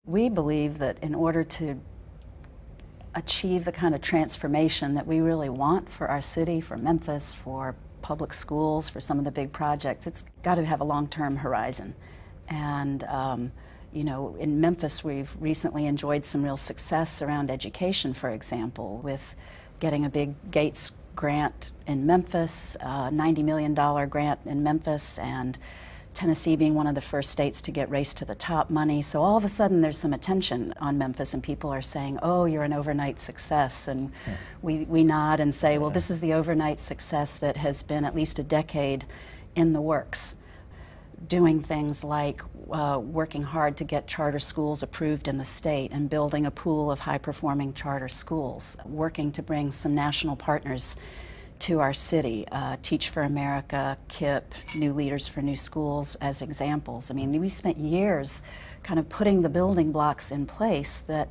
We believe that in order to achieve the kind of transformation that we really want for our city, for Memphis, for public schools, for some of the big projects, it's got to have a long-term horizon. And you know, in Memphis, we've recently enjoyed some real success around education, for example, with getting a big Gates grant in Memphis, $90 million grant in Memphis, and Tennessee being one of the first states to get Race to the Top money. So all of a sudden there's some attention on Memphis, and people are saying, oh, you're an overnight success. And we nod and say, well, this is the overnight success that has been at least a decade in the works. Doing things like working hard to get charter schools approved in the state and building a pool of high-performing charter schools, working to bring some national partners to our city, Teach for America, KIP, New Leaders for New Schools as examples. I mean, we spent years kind of putting the building blocks in place that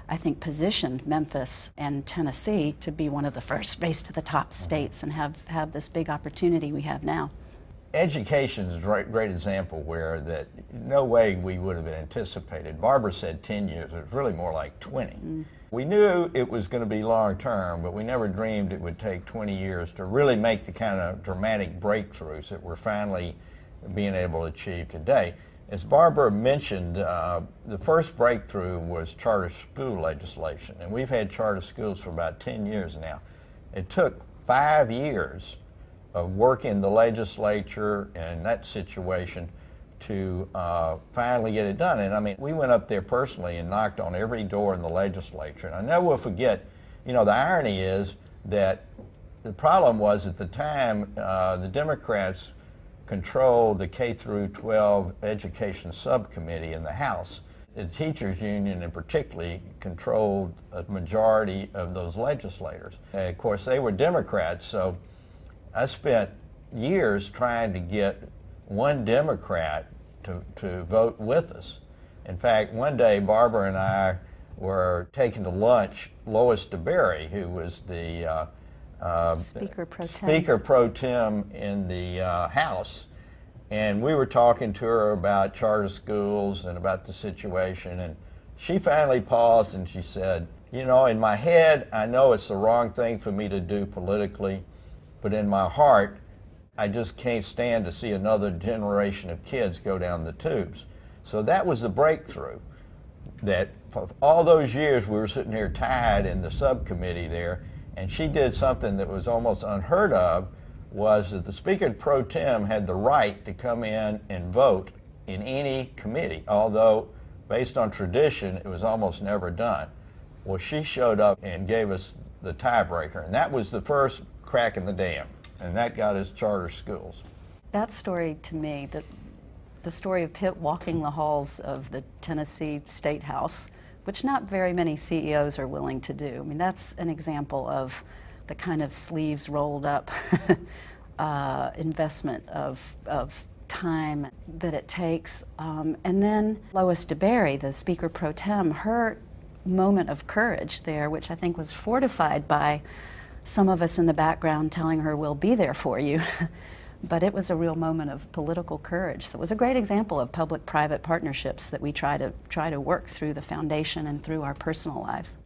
I think positioned Memphis and Tennessee to be one of the first Race to the Top states and have this big opportunity we have now. Education is a great example where that no way we would have anticipated. Barbara said 10 years, it was really more like 20. We knew it was going to be long term, but we never dreamed it would take 20 years to really make the kind of dramatic breakthroughs that we're finally being able to achieve today. As Barbara mentioned, the first breakthrough was charter school legislation, and we've had charter schools for about 10 years now. It took 5 years of work in the legislature and that situation to finally get it done. And I mean, we went up there personally and knocked on every door in the legislature. And I never will forget, you know, the irony is that the problem was at the time, the Democrats controlled the K through 12 education subcommittee in the House. The teachers union in particularly controlled a majority of those legislators. And of course, they were Democrats, so I spent years trying to get one Democrat to vote with us. In fact, one day Barbara and I were taking to lunch Lois DeBerry, who was the Speaker Pro Tem in the House, and we were talking to her about charter schools and about the situation, and she finally paused and she said, you know, in my head I know it's the wrong thing for me to do politically, but in my heart, I just can't stand to see another generation of kids go down the tubes. So that was the breakthrough, that for all those years we were sitting here tied in the subcommittee there, and she did something that was almost unheard of, was that the Speaker Pro Tem had the right to come in and vote in any committee, although based on tradition it was almost never done. Well, she showed up and gave us the tiebreaker, and that was the first crack in the dam, and that got us charter schools. That story to me, the story of Pitt walking the halls of the Tennessee Statehouse, which not very many CEOs are willing to do. I mean, that's an example of the kind of sleeves rolled up investment of time that it takes. And then Lois DeBerry, the Speaker Pro Tem, her moment of courage there, which I think was fortified by some of us in the background telling her, we'll be there for you. But it was a real moment of political courage. So it was a great example of public-private partnerships that we try to work through the foundation and through our personal lives.